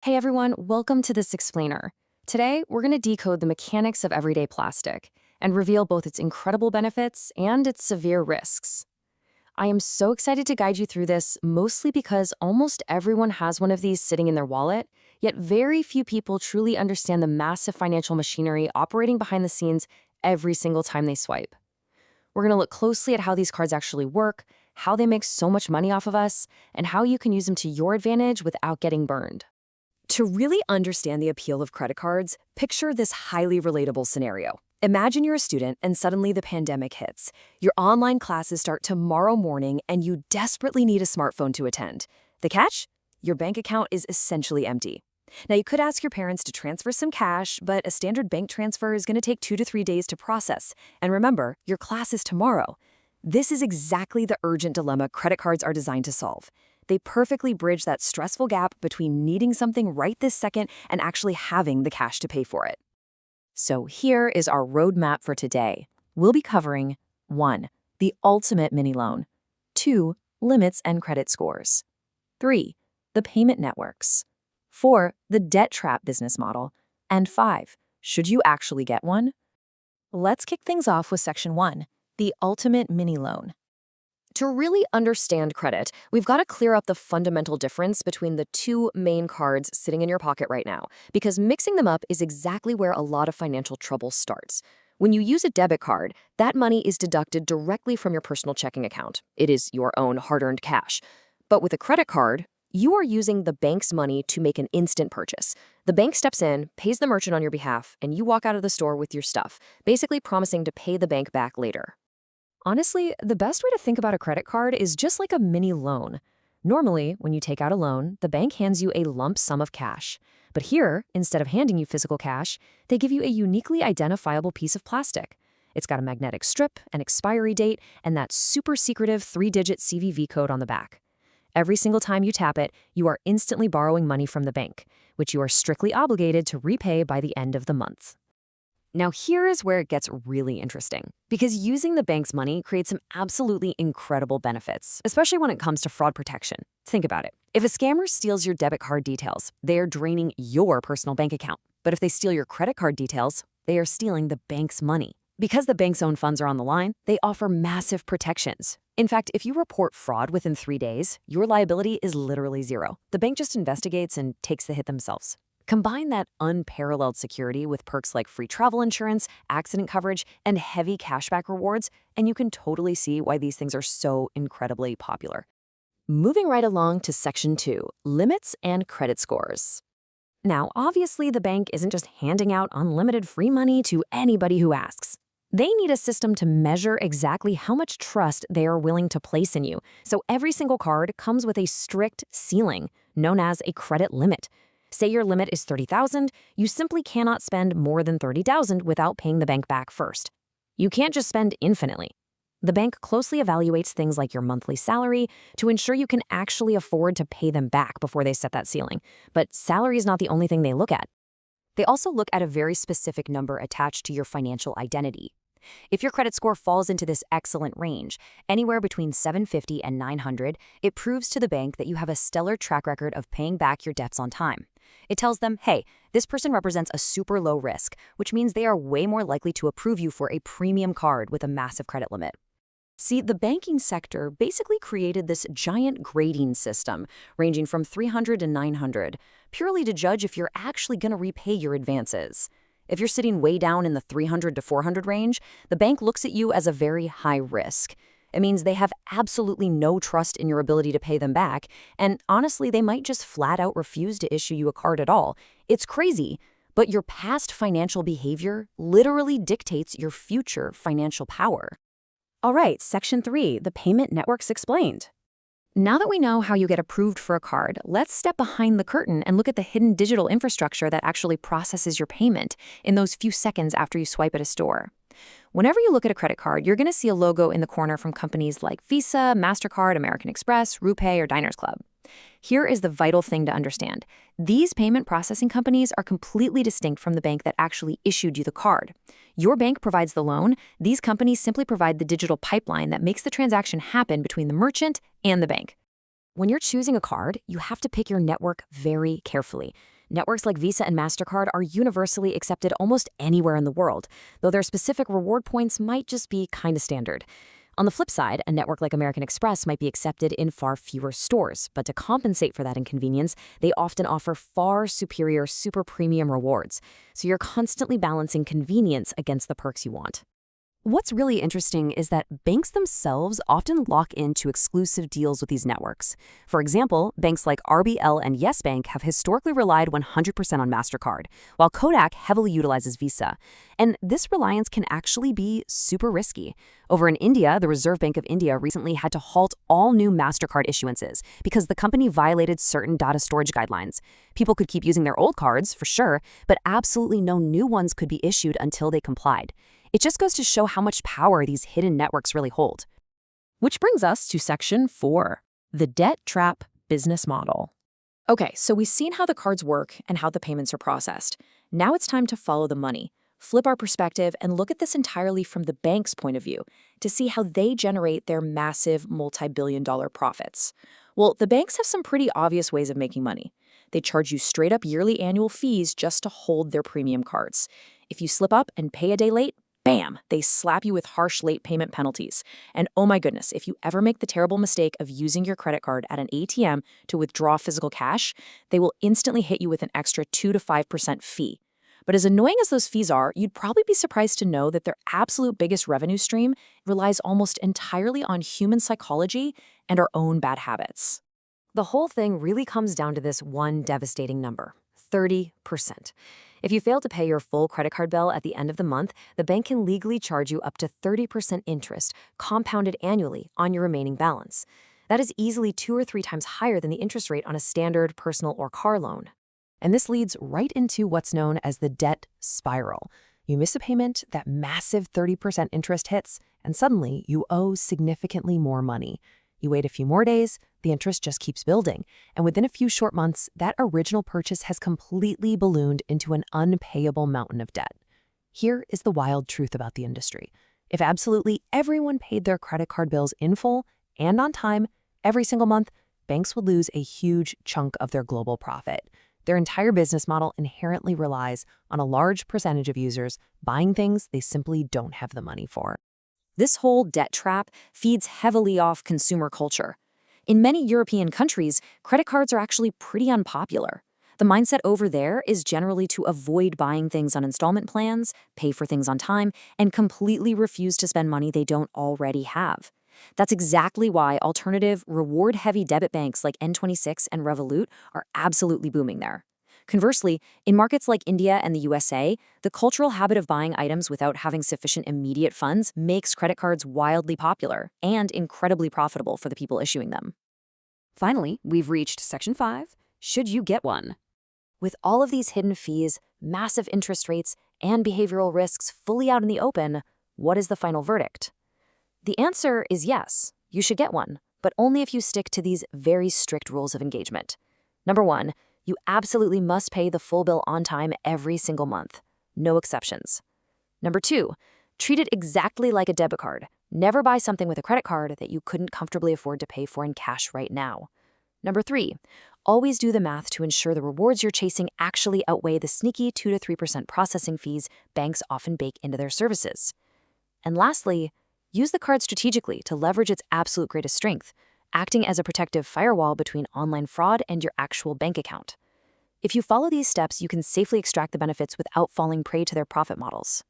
Hey everyone, welcome to this explainer. Today, we're going to decode the mechanics of everyday plastic and reveal both its incredible benefits and its severe risks. I am so excited to guide you through this, mostly because almost everyone has one of these sitting in their wallet, yet very few people truly understand the massive financial machinery operating behind the scenes every single time they swipe. We're going to look closely at how these cards actually work, how they make so much money off of us, and how you can use them to your advantage without getting burned. To really understand the appeal of credit cards, picture this highly relatable scenario. Imagine you're a student and suddenly the pandemic hits. Your online classes start tomorrow morning and you desperately need a smartphone to attend. The catch? Your bank account is essentially empty. Now, you could ask your parents to transfer some cash, but a standard bank transfer is going to take 2 to 3 days to process. And remember, your class is tomorrow. This is exactly the urgent dilemma credit cards are designed to solve. They perfectly bridge that stressful gap between needing something right this second and actually having the cash to pay for it. So here is our roadmap for today. We'll be covering 1. The ultimate mini loan. 2. Limits and credit scores. 3. The payment networks. 4. The debt trap business model. And 5. Should you actually get one? Let's kick things off with Section 1, the ultimate mini loan. To really understand credit, we've got to clear up the fundamental difference between the two main cards sitting in your pocket right now, because mixing them up is exactly where a lot of financial trouble starts. When you use a debit card, that money is deducted directly from your personal checking account. It is your own hard-earned cash. But with a credit card, you are using the bank's money to make an instant purchase. The bank steps in, pays the merchant on your behalf, and you walk out of the store with your stuff, basically promising to pay the bank back later. Honestly, the best way to think about a credit card is just like a mini loan. Normally, when you take out a loan, the bank hands you a lump sum of cash. But here, instead of handing you physical cash, they give you a uniquely identifiable piece of plastic. It's got a magnetic strip, an expiry date, and that super secretive 3-digit CVV code on the back. Every single time you tap it, you are instantly borrowing money from the bank, which you are strictly obligated to repay by the end of the month. Now, here is where it gets really interesting, because using the bank's money creates some absolutely incredible benefits, especially when it comes to fraud protection. Think about it. If a scammer steals your debit card details, they are draining your personal bank account. But if they steal your credit card details, they are stealing the bank's money. Because the bank's own funds are on the line, they offer massive protections. In fact, if you report fraud within 3 days, your liability is literally zero. The bank just investigates and takes the hit themselves. Combine that unparalleled security with perks like free travel insurance, accident coverage, and heavy cashback rewards, and you can totally see why these things are so incredibly popular. Moving right along to Section 2, limits and credit scores. Now, obviously, the bank isn't just handing out unlimited free money to anybody who asks. They need a system to measure exactly how much trust they are willing to place in you, so every single card comes with a strict ceiling, known as a credit limit. Say your limit is $30,000, you simply cannot spend more than $30,000 without paying the bank back first. You can't just spend infinitely. The bank closely evaluates things like your monthly salary to ensure you can actually afford to pay them back before they set that ceiling. But salary is not the only thing they look at. They also look at a very specific number attached to your financial identity. If your credit score falls into this excellent range, anywhere between 750 and 900, it proves to the bank that you have a stellar track record of paying back your debts on time. It tells them, hey, this person represents a super low risk, which means they are way more likely to approve you for a premium card with a massive credit limit. See, the banking sector basically created this giant grading system, ranging from 300 to 900, purely to judge if you're actually going to repay your advances. If you're sitting way down in the 300 to 400 range, the bank looks at you as a very high risk. It means they have absolutely no trust in your ability to pay them back, and honestly, they might just flat out refuse to issue you a card at all. It's crazy, but your past financial behavior literally dictates your future financial power. All right, Section 3, the payment networks explained. Now that we know how you get approved for a card, let's step behind the curtain and look at the hidden digital infrastructure that actually processes your payment in those few seconds after you swipe at a store. Whenever you look at a credit card, you're going to see a logo in the corner from companies like Visa, MasterCard, American Express, RuPay, or Diners Club. Here is the vital thing to understand. These payment processing companies are completely distinct from the bank that actually issued you the card. Your bank provides the loan. These companies simply provide the digital pipeline that makes the transaction happen between the merchant and the bank. When you're choosing a card, you have to pick your network very carefully. Networks like Visa and MasterCard are universally accepted almost anywhere in the world, though their specific reward points might just be kind of standard. On the flip side, a network like American Express might be accepted in far fewer stores, but to compensate for that inconvenience, they often offer far superior super premium rewards. So you're constantly balancing convenience against the perks you want. What's really interesting is that banks themselves often lock into exclusive deals with these networks. For example, banks like RBL and Yes Bank have historically relied 100% on MasterCard, while Kodak heavily utilizes Visa. And this reliance can actually be super risky. Over in India, the Reserve Bank of India recently had to halt all new MasterCard issuances because the company violated certain data storage guidelines. People could keep using their old cards, for sure, but absolutely no new ones could be issued until they complied. It just goes to show how much power these hidden networks really hold. Which brings us to Section 4, the debt trap business model. Okay, so we've seen how the cards work and how the payments are processed. Now it's time to follow the money, flip our perspective, and look at this entirely from the bank's point of view to see how they generate their massive multi-billion-dollar profits. Well, the banks have some pretty obvious ways of making money. They charge you straight-up yearly annual fees just to hold their premium cards. If you slip up and pay a day late, bam, they slap you with harsh late payment penalties. And oh my goodness, if you ever make the terrible mistake of using your credit card at an ATM to withdraw physical cash, they will instantly hit you with an extra 2 to 5% fee. But as annoying as those fees are, you'd probably be surprised to know that their absolute biggest revenue stream relies almost entirely on human psychology and our own bad habits. The whole thing really comes down to this one devastating number, 30%. If you fail to pay your full credit card bill at the end of the month, the bank can legally charge you up to 30% interest, compounded annually, on your remaining balance. That is easily 2 or 3 times higher than the interest rate on a standard personal or car loan. And this leads right into what's known as the debt spiral. You miss a payment, that massive 30% interest hits, and suddenly you owe significantly more money. You wait a few more days, the interest just keeps building, and within a few short months, that original purchase has completely ballooned into an unpayable mountain of debt. Here is the wild truth about the industry. If absolutely everyone paid their credit card bills in full and on time every single month, banks would lose a huge chunk of their global profit. Their entire business model inherently relies on a large percentage of users buying things they simply don't have the money for. This whole debt trap feeds heavily off consumer culture. In many European countries, credit cards are actually pretty unpopular. The mindset over there is generally to avoid buying things on installment plans, pay for things on time, and completely refuse to spend money they don't already have. That's exactly why alternative, reward-heavy debit banks like N26 and Revolut are absolutely booming there. Conversely, in markets like India and the USA, the cultural habit of buying items without having sufficient immediate funds makes credit cards wildly popular and incredibly profitable for the people issuing them. Finally, we've reached Section 5, should you get one? With all of these hidden fees, massive interest rates, and behavioral risks fully out in the open, what is the final verdict? The answer is yes, you should get one, but only if you stick to these very strict rules of engagement. Number 1, you absolutely must pay the full bill on time every single month. No exceptions. Number 2, treat it exactly like a debit card. Never buy something with a credit card that you couldn't comfortably afford to pay for in cash right now. Number 3, always do the math to ensure the rewards you're chasing actually outweigh the sneaky 2 to 3% processing fees banks often bake into their services. And lastly, use the card strategically to leverage its absolute greatest strength, acting as a protective firewall between online fraud and your actual bank account. If you follow these steps, you can safely extract the benefits without falling prey to their profit models.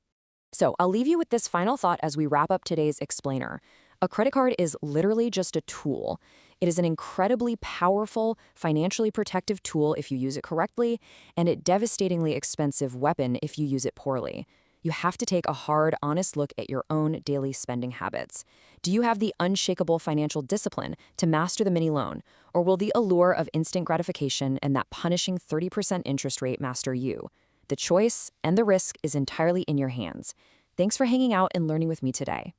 So I'll leave you with this final thought as we wrap up today's explainer. A credit card is literally just a tool. It is an incredibly powerful, financially protective tool if you use it correctly, and a devastatingly expensive weapon if you use it poorly. You have to take a hard, honest look at your own daily spending habits. Do you have the unshakable financial discipline to master the mini loan, or will the allure of instant gratification and that punishing 30% interest rate master you? The choice and the risk is entirely in your hands. Thanks for hanging out and learning with me today.